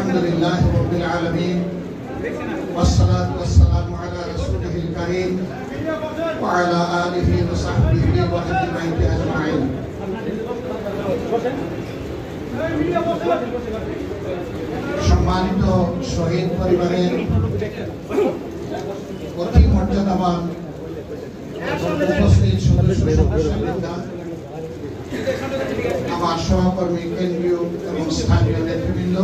আলহামদুলিল্লাহি রাব্বিল আলামিন والصلاة والسلام على رسوله الكريم وعلى آله وصحبه وأهل بيته أجمعين সম্মানিত শহীদ পরিবারের অতি মর্যাদাবান উপস্থিত সদস্যবৃন্দ, আমার সহকর্মী কেন্দ্রীয় এবং স্থানীয় নেতৃবৃন্দ,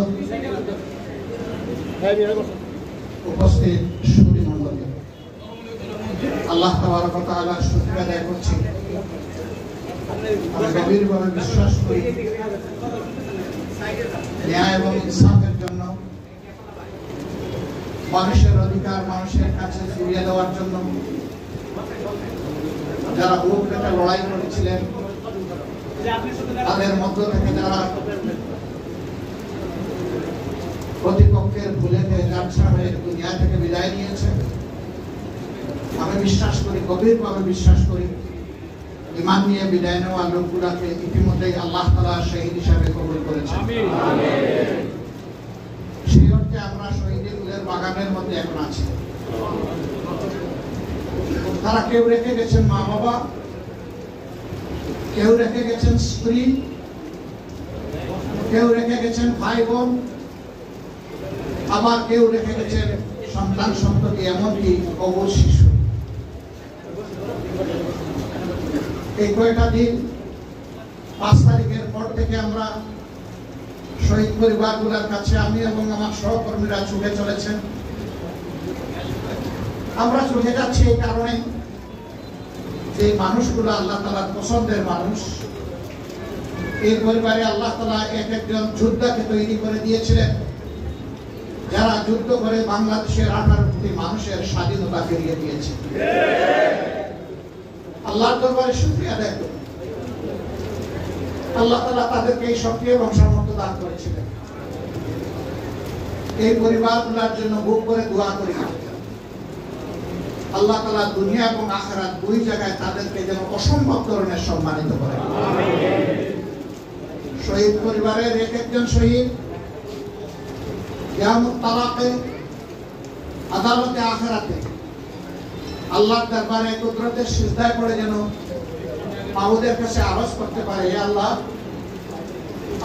উপস্থিত সুধী মণ্ডলী, আল্লাহ তাবারক ওয়া তাআলার শুকরিয়া আদায় করছি। আমি গভীরভাবে বিশ্বাস করি ন্যায় এবং ইনসাফের জন্য, মানুষের অধিকার মানুষের কাছে ফিরিয়ে দেওয়ার জন্য যারা বুক পেতে লড়াই করেছিলেন, তাদের মধ্য থেকে যারা প্রতিপক্ষের ভুলেতে যাত্রা হয়ে দুনিয়া থেকে বিদায় নিয়েছে, আমি বিশ্বাস করি, গভীরভাবে বিশ্বাস করি, ঈমান নিয়ে বিদায় নেওয়া লোকগুলাকে ইতিমধ্যেই আল্লাহ তাআলা শহীদ হিসাবে কবুল করেছেন। সেই অর্থে আমরা শহীদের বাগানের মধ্যে এখন আছি। তারা কেউ রেখে গেছেন মা বাবা, কেউ রেখে গেছেন স্ত্রী, কেউ রেখে গেছেন ভাই বোন, আবার কেউ রেখে গেছেন সন্তান সন্ততি, এমনকি অবশ শিশু। এই কয়টা দিন 5 তারিখের পর থেকে আমরা শহীদ পরিবারগুলোর কাছে আমি এবং আমার সহকর্মীরা ছুটে চলেছেন। আমরা ছুটে যাচ্ছি এই কারণে যে মানুষগুলো আল্লাহ তাআলার পছন্দের মানুষ। এই পরিবারে আল্লাহ তাআলা একজন যোদ্ধাকে তৈরি করে দিয়েছিলেন, যারা যুদ্ধ করে বাংলাদেশের 18 কোটি মানুষের স্বাধীনতা ফিরিয়ে দিয়েছে। আল্লাহর দরবারে শুকরিয়া আদায় করি, আল্লাহ তাআলা তাদেরকে এই শক্তি এবং সামর্থ্য দান করেছিলেন। এই পরিবারগুলোর জন্য বুক করে দোয়া করি, আল্লাহ তাআলা দুনিয়া এবং আখিরাত দুই জায়গায় তাদেরকে যেন অসম্ভব ধরনের সম্মানিত করেন। শহীদ পরিবারের এক একজন শহীদ কিয়ামত তালাকে, আদালতে আখিরাতে আল্লাহর দরবারে কুদরতের সিজদায় পড়ে যেন মাবুদের কাছে আরজ করতে পারে, হে আল্লাহ,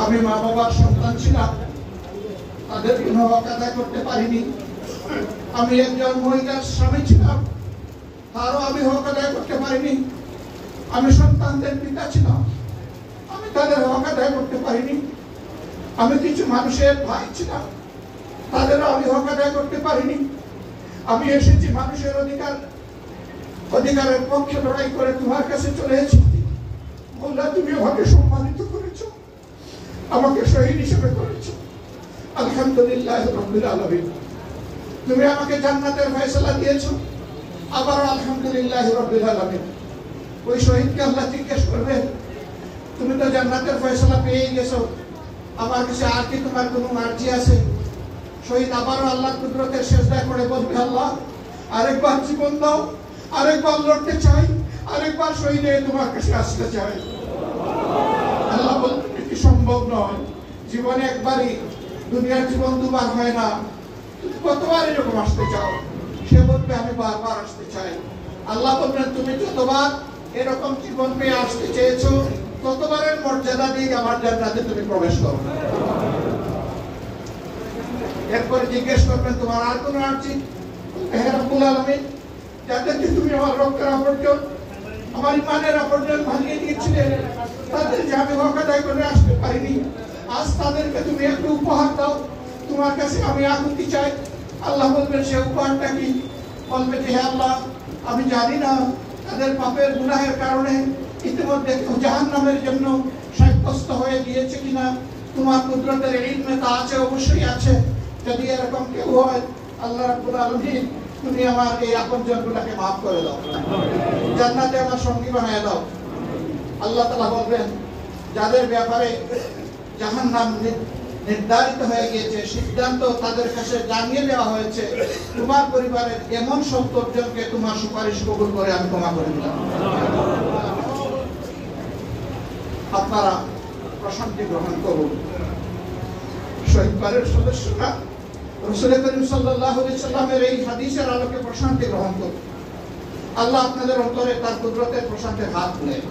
আমি মা বাবার সন্তান ছিলাম, তাদের কোনো হক আদায় করতে পারিনি। আমি একজন মহিলার স্বামী ছিলাম, তারও আমি হক আদায় করতে পারিনি। আমি সন্তানদের পিতা ছিলাম, আমি তাদের হক আদায় করতে পারিনি। আমি কিছু মানুষের ভাই ছিলাম, তাদেরও আমি হক আদায় করতে পারিনি। আমি এসেছি মানুষের অধিকারের পক্ষে লড়াই করে তোমার কাছে চলে এসেছি। আল্লাহ, তুমি আমাকে সম্মানিত করেছো, আমাকে শহীদ হিসেবে করেছো। আলহামদুলিল্লাহ রাব্বিল আলামিন। তুমি আমাকে জান্নাতের ফয়সালা দিয়েছো, আবার আলহামদুলিল্লাহ রাব্বিল আলামিন। ওই শহীদকে আল্লাহ জিজ্ঞেস করবে, তুমি তো জান্নাতের ফয়সালা পেয়ে গেছো, আমার কাছে আর কি তোমার কোনো মার্জি আছে? শহীদ আবারও আল্লাহর কুদরতের সিজদায় পড়ে বলবে, আল্লাহ, আরেকবার জীবন দাও, আরেকবার লড়তে চাই, আরেকবার শহীদ হয়ে তোমার কাছে আসতে চাই। আল্লাহ বলবে, এটি সম্ভব নয়, জীবনে একবারই, দুনিয়ার জীবন দুবার হয় না, তুমি কতবার এরকম আসতে চাও? সে বলবে, আমি বারবার আসতে চাই। আল্লাহ বলবেন, তুমি যতবার এরকম জীবন পেয়ে আসতে চেয়েছো, ততবারের মর্যাদা দিয়ে আমার জান্নাতে তুমি প্রবেশ করো। এরপরে জিজ্ঞেস করবেন, তোমার আর কোনো আর্জি? হে রব্বুল আলামিন, যাদেরকে তুমি আমার রক্তের আপর্জন, আমার ইমানের আপর্জন ভাঙিয়ে দিয়েছিলে, তাদের যে আমি হক আদায় করে আসতে পারিনি, আজ তাদেরকে তুমি একটু উপহার দাও, তোমার কাছে আমি আকুতি চাই। আল্লাহ বলবেন, সে উপহারটা কি? বলবে যে, হে আল্লাহ, আমি জানি না তাদের পাপের গুনাহের কারণে ইতিমধ্যে কেউ জাহান্নামের জন্য সাব্যস্ত হয়ে গিয়েছে কিনা। তোমার কুদরতের ইলমে তা আছে, অবশ্যই আছে। যদি এরকম কেউ হয়, আল্লাহ রাব্বুল আলামিন, তুমি আমার এই আপনজনগুলোকে মাফ করে দাও, জান্নাতে আমার সঙ্গী বানিয়ে দাও। আল্লাহ তাআলা বলবেন, যাদের ব্যাপারে জাহান্নাম নির্ধারিত হয়ে গিয়েছে, সিদ্ধান্ত তাদের কাছে জানিয়ে দেওয়া হয়েছে, তোমার পরিবারের এমন 70 জনকে তোমার সুপারিশ কবুল করে আমি ক্ষমা করে দিলাম। আপনারা প্রশান্তি গ্রহণ করুন। শহীদ বারের সদস্যরা রাসূল করিম সাল্লাল্লাহু আলাইহি সাল্লামের এই হাদিসের আলোকে প্রশান্তি গ্রহণ করুন। আল্লাহ আপনাদের অন্তরে তার কুদরতের প্রশান্তির হাত বুলায়।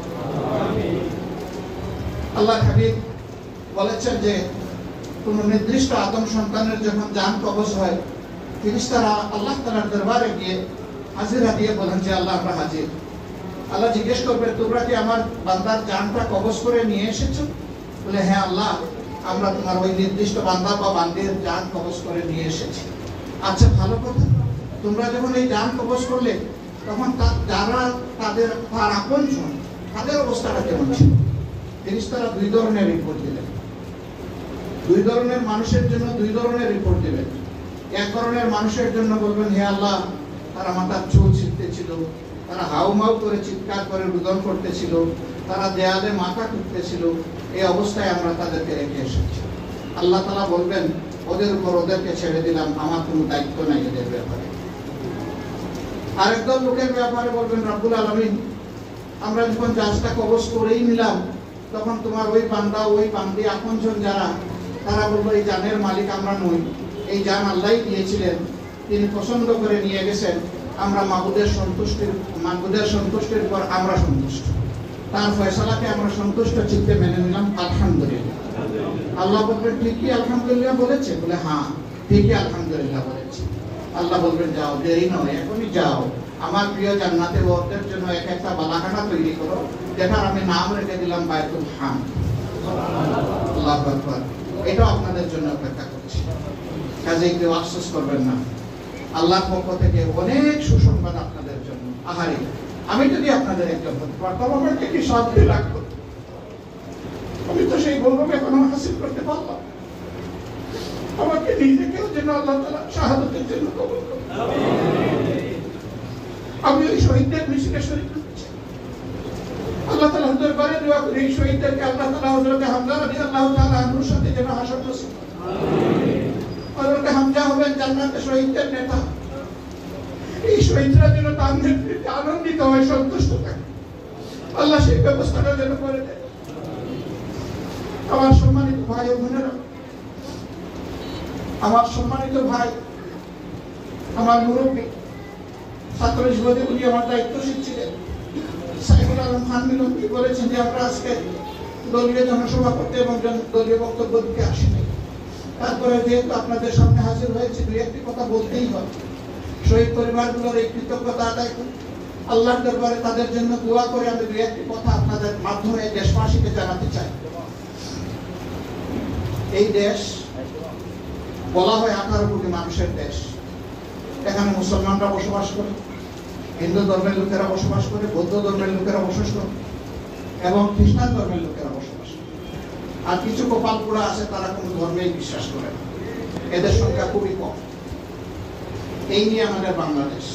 আমিন। আল্লাহর হাবিব বলেছেন যে কোন নির্দিষ্ট আদম সন্তানের যখন জান কবজ হয়, ফেরেশতারা আল্লাহ তাআলার দরবারে গিয়ে হাজিরা দিয়ে বলেন যে আল্লাহ আমরা হাজির। আল্লাহ জিজ্ঞেস করবে তোমরা কি আমার বান্দার জানটা কবজ করে নিয়ে এসেছো? বলে হ্যাঁ আল্লাহ, আমরা তোমার ওই নির্দিষ্ট বান্দা বা বান্দির জান কবজ করে নিয়ে এসেছি। আচ্ছা ভালো কথা, তোমরা যখন এই জান কবজ করলে তখন যারা তার আপনজন তাদের অবস্থাটা কেমন ছিল? ফেরেশতারা দুই ধরনের রিপোর্ট দিলেন। দুই ধরনের মানুষের জন্য দুই ধরনের রিপোর্ট দিবেন। এক ধরনের মানুষের জন্য বলবেন হে আল্লাহ, তারা মাথার চুল ছিঁড়তেছিল, তারা হাউমাউ করে চিৎকার করে রুদন করতেছিল, তারা দেয়ালে মাথা টুকতেছিল, এই অবস্থায় আমরা তাদেরকে রেখে এসেছি। আল্লাহ তাআলা বলবেন ওদের উপর ওদেরকে ছেড়ে দিলাম, আমার কোনো দায়িত্ব নাই এদের ব্যাপারে। আরেকদল লোকের ব্যাপারে বলবেন রব্বুল আলামিন, আমরা যখন জাহাজটা কবজ করেই নিলাম তখন তোমার ওই বান্দা ওই বান্দি আপনজন যারা, তারা বলবো এই জানের মালিক আমরা নই, এই জান আল্লাহই দিয়েছিলেন, তিনি পছন্দ করে নিয়ে গেছেন, আমরা মাবুদের সন্তুষ্টির পর আমরা সন্তুষ্ট, তার ফয়সালাকে আমরা সন্তুষ্ট চিত্তে মেনে নিলাম, আলহামদুলিল্লাহ। আল্লাহ বলবেন ঠিকই আলহামদুলিল্লাহ বলেছে? বলে হ্যাঁ ঠিকই আলহামদুলিল্লাহ বলেছে। আল্লাহ বলবেন যাও, দেরি নয়, এখনই যাও, আমার প্রিয় জান্নাতে ওদের জন্য এক একটা বালাখানা তৈরি করো, যেটার আমি নাম রেখে দিলাম বায়তুল হামদ। আল্লাহু আকবার। এটাও আপনাদের জন্য অপেক্ষা করছে, কাজেই কেউ আফসোস করবেন না। আল্লাহর পক্ষ থেকে অনেক সুসংবাদ আপনাদের জন্য। আহারে, আমি যদি আপনাদের একজন হতে পারতাম আমাকে কি শান্তি লাগতো। আমি তো সেই গৌরব এখনো হাসিল করতে পারলাম। আমাকে নিজেকেও যেন আল্লাহ তাআলা শাহাদাতের জন্য কবুল করুন। আমি ওই শহীদদের মিছিলে শরীক হচ্ছি। আল্লাহ তাআলা দরবারে দোয়া করি এই শহীদদেরকে আল্লাহ তাআলা হযরত হামজা রাদিয়াল্লাহু তাআলা আনহুর সাথে যেন হাসর নসিব করেন। আমিন। হযরত হামজা হবেন জান্নাতে শহীদদের নেতা। এই শহীদরা যেন তার নেতৃত্বে আনন্দিত হয়, সন্তুষ্ট থাকে, আল্লাহ সেই ব্যবস্থাটা যেন করে দেয়। আমার সম্মানিত ভাই ও বোনেরা, আমার সম্মানিত ভাই, আমার মুরব্বী ছাত্র জীবনে উনি আমার দায়িত্বশীল ছিলেন। সাইফুল আলম খান মিলন কি বলেছেন যে আমরা আজকে দলীয় জনসভা করতে এবং দলীয় বক্তব্য দিতে আসিনি, তারপরে যেহেতু আপনাদের সামনে হাজির হয়েছে দুই একটি কথা বলতেই হবে। শহীদ পরিবারগুলোর এই কৃতজ্ঞতা আদায় করি, আল্লাহর দরবারে তাদের জন্য দোয়া করে আমি দুই একটি কথা আপনাদের মাধ্যমে দেশবাসীকে জানাতে চাই। এই দেশ বলা হয় 18 কোটি মানুষের দেশ। এখানে মুসলমানরা বসবাস করে, হিন্দু ধর্মের লোকেরা বসবাস করে, বৌদ্ধ ধর্মের লোকেরা বসবাস করে এবং খ্রিস্টান ধর্মের লোকেরা বসবাস করে। আর কিছু কপালপুরা আছে তারা কোনো ধর্মেই বিশ্বাস করে না, এদের সংখ্যা খুবই কম। এই নিয়ে আমাদের বাংলাদেশ।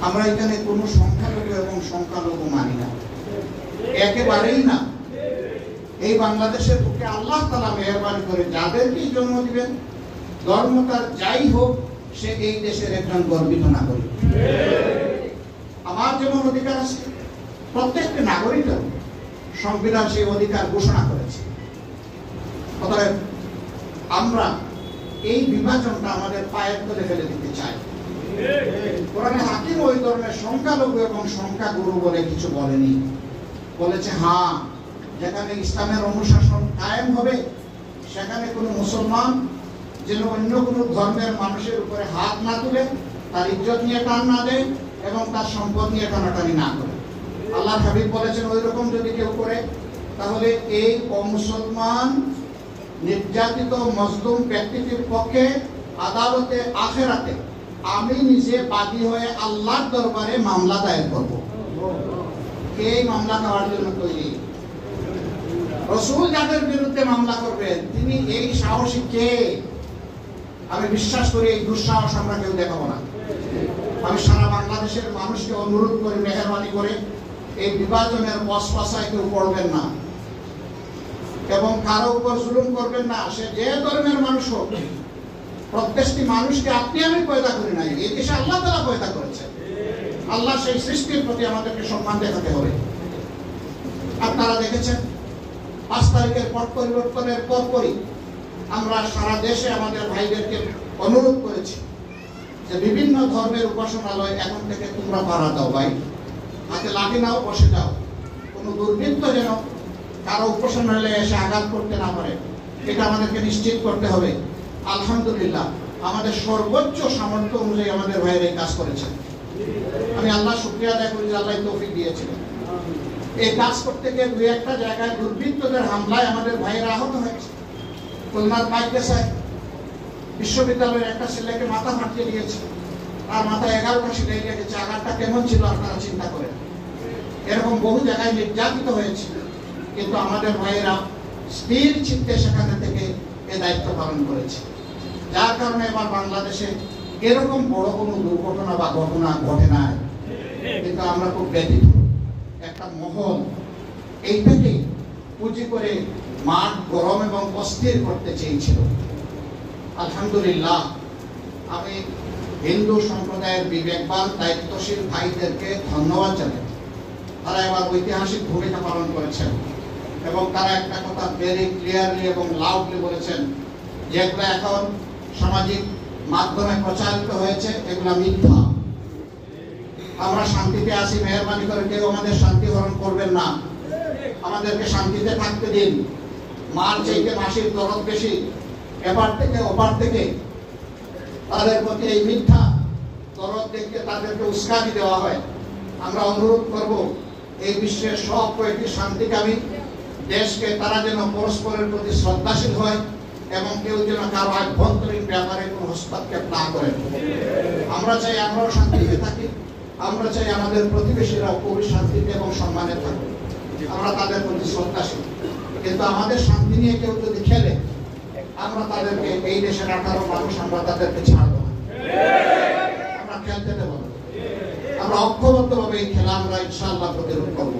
আমরা এখানে কোনো সংখ্যালঘু এবং সংখ্যালঘু মানি না, একেবারেই না। এই বাংলাদেশের পক্ষে আল্লাহ তাআলা মেহেরবানি করে যাদেরকেই জন্ম দিবেন, ধর্ম তার যাই হোক, সে এই দেশের একজন গর্বিত নাগরিক। আমার যেমন অধিকার আছে, প্রত্যেকটি নাগরিকের সংবিধান সেই অধিকার ঘোষণা করেছে। অতএব আমরা এই বিভাজনটা আমাদের পায়ের তলে ফেলে দিতে চাই। কোরআনে হাকিম ওই ধরনের সংখ্যালঘু এবং সংখ্যাগুরু বলে কিছু বলেনি, বলেছে হ্যাঁ যেখানে ইসলামের অনুশাসন কায়েম হবে সেখানে কোনো মুসলমান যেন অন্য কোনো ধর্মের মানুষের উপরে হাত না তুলে, তার ইজ্জত নিয়ে টান না দেয় এবং তার সম্পদ নিয়ে টানাটানি না করে। আল্লাহর হাবিব বলেছেন ওই রকম যদি কেউ করে তাহলে এই অমুসলমান নির্যাতিত মজলুম ব্যক্তিটির পক্ষে আদালতে আখিরাতে আমি নিজে বাদী হয়ে আল্লাহর দরবারে মামলা দায়ের করব। কে মামলা নেওয়ার জন্য তৈরি? রাসূল যাদের বিরুদ্ধে মামলা করবেন তিনি এই সাহসী কে? আমি বিশ্বাস করি এই দুঃসাহস আমরা কেউ দেখাবো না। আমি সারা বাংলাদেশের মানুষকে অনুরোধ করি মেহেরবানি করে এই বিভাজনের ওয়াসওয়াসায় কেউ পড়বেন না এবং কারো উপর জুলুম করবেন না, সে যে ধর্মের মানুষ হোক। প্রত্যেকটি মানুষকে আপনি আমি পয়দা করি নাই, এই দেশে আল্লাহ তাআলা পয়দা করেছেন। আল্লাহ সেই সৃষ্টির প্রতি আমাদেরকে সম্মান দেখাতে হবে। আপনারা দেখেছেন 5 তারিখের পট পরিবর্তনের পরপরই আমরা সারা দেশে আমাদের ভাইদেরকে অনুরোধ করেছি যে বিভিন্ন ধর্মের উপাসনালয় এখন থেকে তোমরা ভাড়া দাও ভাই, হাতে লাঠি নাও, বসে যাও, কোনো দুর্বৃত্ত যেন কারো উপাসনালয়ে এসে আঘাত করতে না পারে, এটা আমাদেরকে নিশ্চিত করতে হবে। আলহামদুলিল্লাহ আমাদের সর্বোচ্চ সামর্থ্য অনুযায়ী আমাদের ভাইয়েরা এই কাজ করেছেন। আমি আল্লাহ শুকরিয়া আদায় করি যে আল্লাহ তৌফিক দিয়েছিলেন। এই কাজ করতে গিয়ে দুই একটা জায়গায় দুর্বৃত্তদের হামলায় আমাদের ভাইয়েরা আহত হয়েছে। খুলনার পাইকেসায় বিশ্ববিদ্যালয়ের একটা ছেলেকে মাথা ফাটিয়ে দিয়েছে, তার মাথায় 11টা সিলাই লেগেছে। আঘাতটা কেমন ছিল আপনারা চিন্তা করেন। এরকম বহু জায়গায় নির্যাতিত হয়েছে, কিন্তু আমাদের ভাইয়েরা স্থির চিত্তে সেখানে থেকে এ দায়িত্ব পালন করেছে, যার কারণে এবার বাংলাদেশে এরকম বড় কোনো দুর্ঘটনা বা ঘটনা ঘটে নাই। কিন্তু আমরা খুব ব্যথিত। একটা মহল এইটাকে পুঁজি করে মাঠ গরম এবং অস্থির করতে চেয়েছিল। আলহামদুলিল্লাহ আমি হিন্দু সম্প্রদায়ের বিবেকবান দায়িত্বশীল ভাইদেরকে ধন্যবাদ জানাই। তারা এবার ঐতিহাসিক ভূমিকা পালন করেছেন এবং তারা একটা কথা ভেরি ক্লিয়ারলি এবং লাউডলি বলেছেন, যেগুলো এখন সামাজিক মাধ্যমে প্রচারিত হয়েছে এগুলো মিথ্যা। আমরা শান্তিতে আছি, মেহরবানি করে কেউ আমাদের শান্তি হরণ করবেন না, আমাদেরকে শান্তিতে থাকতে দিন। মার চাইতে মাসির দরদ বেশি, এবার থেকে ওপার থেকে তাদের প্রতি এই মিথ্যা দরদ দেখতে তাদেরকে উস্কানি দেওয়া হয়। আমরা অনুরোধ করব এই বিশ্বের সব কয়েকটি শান্তিকামী দেশকে তারা যেন পরস্পরের প্রতি শ্রদ্ধাশীল হয় এবং কেউ যেন কারো আভ্যন্তরীণ ব্যাপারে কোনো হস্তক্ষেপ না করেন। আমরা চাই আমরাও শান্তিতে থাকি, আমরা চাই আমাদের প্রতিবেশীরাও খুবই শান্তিতে এবং সম্মানে থাকুক, আমরা তাদের প্রতি শ্রদ্ধাশীল। কিন্তু আমাদের শান্তি নিয়ে কেউ যদি খেলে, আমরা তাদেরকে এই দেশের 18 মানুষ আমরা তাদেরকে ছাড়ব না, আমরা খেলতে দেব না। আমরা ঐক্যবদ্ধভাবে এই খেলা আমরা ইনশাআল্লাহ প্রতিরোধ করব।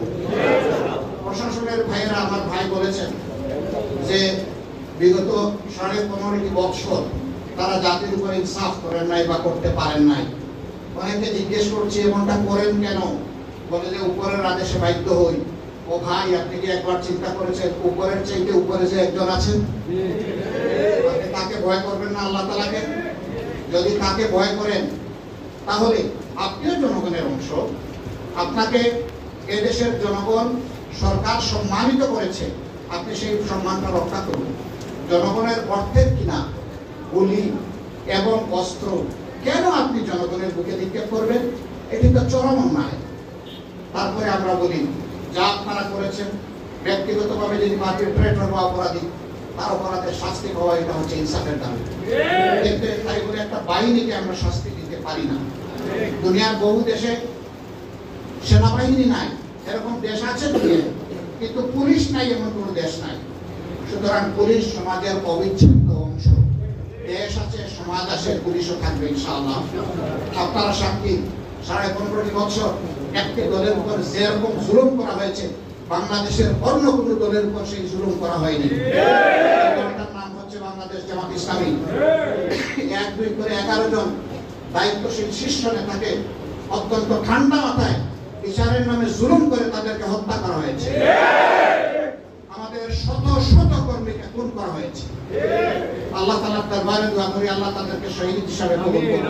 প্রশাসনের ভাইয়েরা, আমার ভাই বলেছেন যে বিগত 15.5 বছর তারা জাতির উপর ইনসাফ করেন নাই বা করতে পারেন নাই। অনেকে জিজ্ঞেস করছে এমনটা করেন কেন, বলে যে উপরের আদেশে বাধ্য হই। ও ভাই, আপনি কি একবার চিন্তা করেছেন উপরের চাইতে উপরে যে একজন আছেন, আপনি তাকে ভয় করবেন না আল্লাহ তাআলাকে? যদি তাকে ভয় করেন তাহলে আপনিও জনগণের অংশ, আপনাকে এদেশের জনগণ সরকার সম্মানিত করেছে, আপনি সেই সম্মানটা রক্ষা করুন। জনগণের অর্থের কিনা গুলি এবং অস্ত্র কেন আপনি জনগণের বুকে নিক্ষেপ করবেন? এটি তো চরম অন্যায়। তারপরে আমরা বলি যা আপনারা করেছেন, ব্যক্তিগতভাবে যদি পারপেট্রেটর বা অপরাধী, তার অপরাধের শাস্তি হওয়া এটা হচ্ছে ইনসাফের দাবি। কিন্তু তাই বলে একটা বাহিনীকে আমরা শাস্তি দিতে পারি না। দুনিয়ার বহু দেশে সেনাবাহিনী নাই, এরকম দেশ আছে দুনিয়ায়, কিন্তু পুলিশ নাই এমন কোনো দেশ নাই। সুতরাং পুলিশ সমাজের অবিচ্ছেদ্য অংশ। দেশ আছে, সমাজ আছে, পুলিশও থাকবে ইনশাআল্লাহ। আপনারা সাক্ষী, 15.5 বছর একটি দলের উপর যেরকম জুলুম করা হয়েছে, বাংলাদেশের অন্য কোনো দলের উপর সেই জুলুম করা হয়নি। দলটার নাম হচ্ছে বাংলাদেশ জামাত ইসলামী। 1-2 করে 11 জন দায়িত্বশীল শীর্ষ নেতাকে অত্যন্ত ঠান্ডা মাথায় বিচারের নামে জুলুম করে তাদেরকে হত্যা করা হয়েছে। আমাদের শত শত কর্মীকে খুন করা হয়েছে। আল্লাহ তাআলার দরবারে দোয়া করি আল্লাহ তাদেরকে শহীদ হিসাবে কবুল করুন।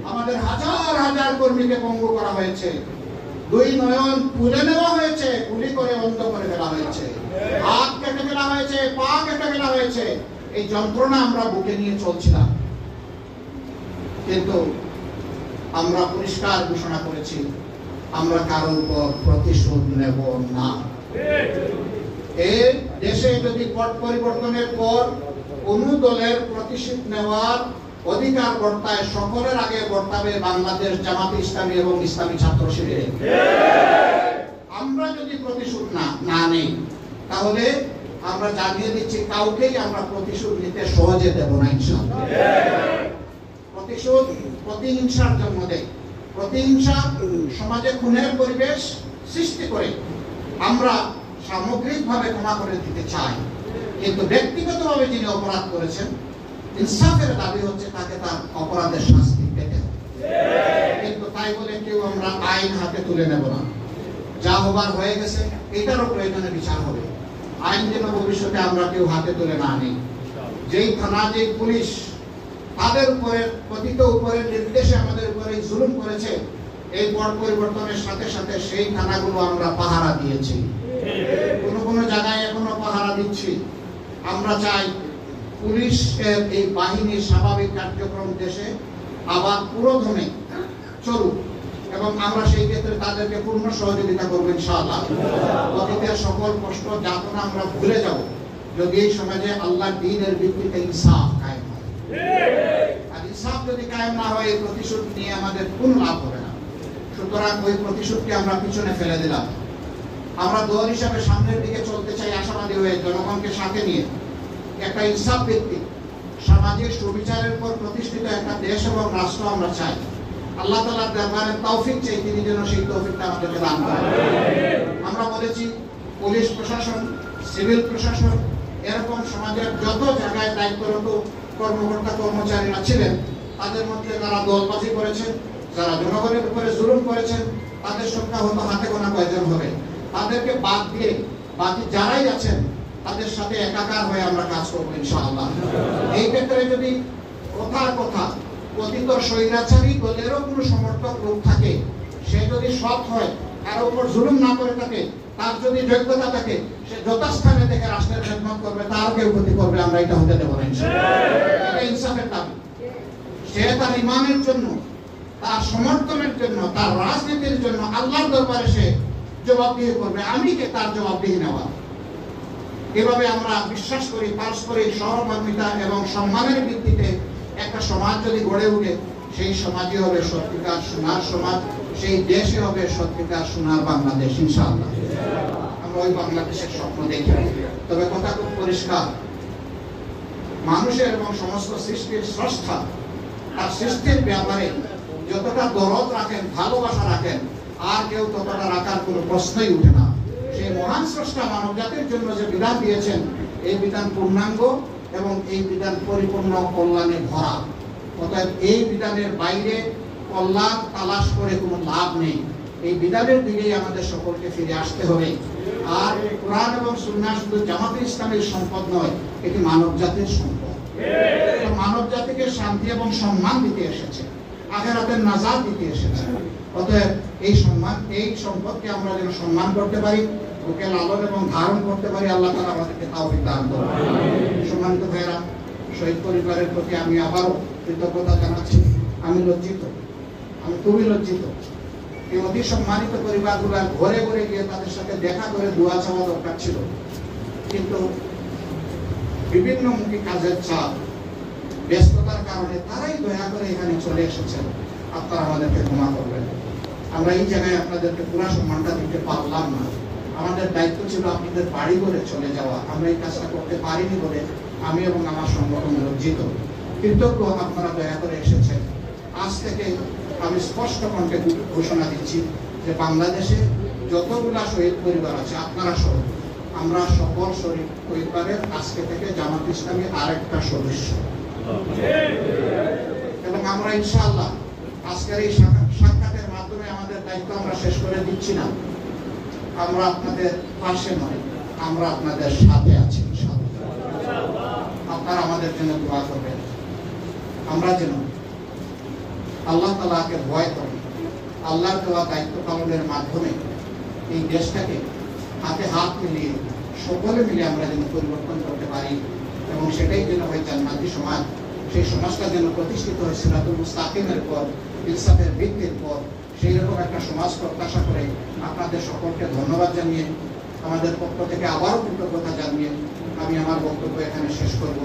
আমাদের হাজার হাজার কর্মীকে পঙ্গু করা হয়েছে, 2 নয়ন তুলে নেওয়া হয়েছে, গুলি করে অন্ধ করে ফেলা হয়েছে, হাত কেটে ফেলা হয়েছে, পা কেটে ফেলা হয়েছে। এই যন্ত্রণা আমরা বুকে নিয়ে চলছিলাম, কিন্তু আমরা পরিষ্কার ঘোষণা করেছি আমরা কারোর উপর প্রতিশোধ নেব না। এই দেশে যদি পট পরিবর্তনের পর কোন দলের প্রতিশোধ নেওয়ার অধিকার বর্তায়, সকলের আগে বর্তাবে বাংলাদেশ জামাত ইসলামী এবং ইসলামী ছাত্র শিবির। আমরা যদি প্রতিশোধ না নেই, তাহলে আমরা জানিয়ে দিচ্ছি কাউকেই আমরা প্রতিশোধ নিতে সহজে দেব না ইনশাআল্লাহ। প্রতিশোধ প্রতিহিংসার জন্ম দেয়, প্রতিহিংসা সমাজে খুনের পরিবেশ সৃষ্টি করে। আমরা সামগ্রিকভাবে ক্ষমা করে দিতে চাই, কিন্তু ব্যক্তিগতভাবে যিনি অপরাধ করেছেন, ইনসাফের দাবি হচ্ছে তাকে তার অপরাধের শাস্তি পেতে হবে। কিন্তু তাই বলে কেউ আমরা আইন হাতে তুলে নেব না। যা হবার হয়ে গেছে, এটারও প্রয়োজনে বিচার হবে। আইন যেন ভবিষ্যতে আমরা কেউ হাতে তুলে না নিই। যেই থানা, যেই পুলিশ তাদের উপরে পতিত উপরে নির্দেশে আমাদের উপরে জুলুম করেছে, এই পট পরিবর্তনের সাথে সাথে সেই থানাগুলো আমরা পাহারা দিয়েছি, কোনো কোনো জায়গায় এখনো পাহারা দিচ্ছি। আমরা চাই পুলিশের এই বাহিনীর স্বাভাবিক কার্যক্রম দেশে আবার পুরোদমে চলুক এবং আমরা সেই ক্ষেত্রে তাদেরকে পূর্ণ সহযোগিতা করবো ইনশাআল্লাহ। অতীতের সকল কষ্ট যাতনা আমরা ভুলে যাব যদি এই সমাজে আল্লাহর দ্বীনের ভিত্তিতে ইনসাফ কায়েম হয়। আর ইনসাফ যদি কায়েম না হয়, এই প্রতিশোধ নিয়ে আমাদের কোনো লাভ হবে না। সুতরাং ওই প্রতিশোধকে আমরা পিছনে ফেলে দিলাম। আমরা দল হিসাবে সামনের দিকে চলতে চাই আশাবাদী হয়ে, জনগণকে সাথে নিয়ে একটা ইনসাফ ভিত্তিক সামাজিক সুবিচারের পর প্রতিষ্ঠিত একটা দেশ এবং রাষ্ট্র আমরা চাই। আল্লাহ তাআলার দরবারে তৌফিক চাই, তিনি যেন সেই তৌফিকটা আমাদেরকে দান করেন। আমরা বলেছি পুলিশ প্রশাসন, সিভিল প্রশাসন, এরকম সমাজের যত জায়গায় দায়িত্বরত কর্মকর্তা কর্মচারীরা ছিলেন, তাদের মধ্যে যারা দলবাজি করেছেন, যারা জনগণের উপরে জুলুম করেছেন, তাদের সংখ্যা হয়তো হাতে গোনা কয়েকজন হবে। তাদেরকে বাদ দিয়ে বাকি যারাই আছেন তাদের সাথে একাকার হয়ে আমরা কাজ করবো ইনশাআল্লাহ। এই ক্ষেত্রে যদি কথার কথা পতিত স্বৈরাচারী দলেরও কোনো সমর্থক লোক থাকে, সে যদি সৎ হয়, তার উপর জুলুম না করে থাকে, তার যদি যোগ্যতা থাকে, সে যথাস্থানে থেকে রাষ্ট্রের খেদমত করবে, তার কেউ ক্ষতি করবে, আমরা এটা হতে দেব না ইনশাআল্লাহ। এটা ইনসাফের দাবি। সে তার ইমানের জন্য, তার সমর্থনের জন্য, তার রাজনীতির জন্য আল্লাহর দরবারে সে জবাবদিহি করবে। আমি কে তার জবাবদিহি নেওয়া? এভাবে আমরা বিশ্বাস করি পারস্পরিক সহমর্মিতা এবং সম্মানের ভিত্তিতে একটা সমাজ যদি গড়ে উঠে, সেই সমাজই হবে সত্যিকার সোনার সমাজ, সেই দেশই হবে সত্যিকার সোনার বাংলাদেশ ইনশাআল্লাহ। আমরা ওই বাংলাদেশের স্বপ্ন দেখি। তবে কথা খুব পরিষ্কার, মানুষের এবং সমস্ত সৃষ্টির স্রষ্টা আর সৃষ্টির ব্যাপারে যতটা দরদ রাখেন, ভালোবাসা রাখেন, আর কেউ ততটা রাখার কোনো প্রশ্নই উঠে না। সেই মহান স্রষ্টা মানব জাতির জন্য যে বিধান দিয়েছেন, এই বিধান পূর্ণাঙ্গ এবং এই বিধান পরিপূর্ণ কল্যাণে ভরা। অতএব এই বিধানের বাইরে কল্যাণ তালাশ করে কোনো লাভ নেই। এই বিধানের দিকেই আমাদের সকলকে ফিরে আসতে হবে। আর কোরআন এবং সুন্নাহ শুধু জামাতে ইসলামের সম্পদ নয়, এটি মানব জাতির সম্পদ। মানব জাতিকে শান্তি এবং সম্মান দিতে এসেছে, আখিরাতের নাজাত দিতে এসেছে। অতএব এই সম্মান, এই সম্পদকে আমরা যেন সম্মান করতে পারি, ওকে লালন এবং ধারণ করতে পারি, আল্লাহ তাআলা আমাদেরকে তাওফিক দান করুন। সম্মানিত ভাইরা, শহীদ পরিবারের প্রতি আমি আবারও কৃতজ্ঞতা জানাচ্ছি। আমি লজ্জিত, আমি খুবই লজ্জিত। এই অতি সম্মানিত পরিবারগুলোর ঘরে ঘরে গিয়ে তাদের সাথে দেখা করে দোয়া চাওয়া দরকার ছিল, কিন্তু বিভিন্নমুখী কাজের চাপ, ব্যস্ততার কারণে তারাই দয়া করে এখানে চলে এসেছেন। আপনারা আমাদেরকে ক্ষমা করবেন। আমরা এই জায়গায় আপনাদেরকে পুরো সম্মানটা দিতে পারলাম না। আমাদের দায়িত্ব ছিল আপনাদের বাড়ি করে চলে যাওয়া। আমরা এই কাজটা করতে পারিনি বলে আমি এবং আমার সংগঠন লজ্জিত। কৃতজ্ঞ আপনারা দয়া করে এসেছেন। আজ থেকে আমি স্পষ্ট কণ্ঠে ঘোষণা দিচ্ছি যে বাংলাদেশে যতগুলা শহীদ পরিবার আছে, আপনারা সহ আমরা সকল শহীদ পরিবারের আজকে থেকে জামাত ইসলামী আরেকটা সদস্য। এবং আমরা ইনশাআল্লাহ আজকের এই সাক্ষাতের মাধ্যমে আমাদের দায়িত্ব আমরা শেষ করে দিচ্ছি না। আমরা আপনাদের পাশে নয়, আমরা আপনাদের সাথে আছি ইনশাআল্লাহ। আপনারা আমাদের জন্য দোয়া করবেন। আমরা যেন আল্লাহ তাআলাকে ভয় করি, আল্লাহর দেওয়া দায়িত্ব পালনের মাধ্যমে এই দেশটাকে হাতে হাত মিলিয়ে সকলে মিলে আমরা যেন পরিবর্তন করতে পারি এবং সেটাই যেন হয় জান্নাতি সমাজ। সেই সমাজটা যেন প্রতিষ্ঠিত হয় সিরাতুল মুস্তাকিমের পর, ইনসাফের ভিত্তির পর। সেই রকম একটা সমাজ প্রত্যাশা করে আপনাদের সকলকে ধন্যবাদ জানিয়ে, আমাদের পক্ষ থেকে আবারও কৃতজ্ঞতা জানিয়ে আমি আমার বক্তব্য এখানে শেষ করব।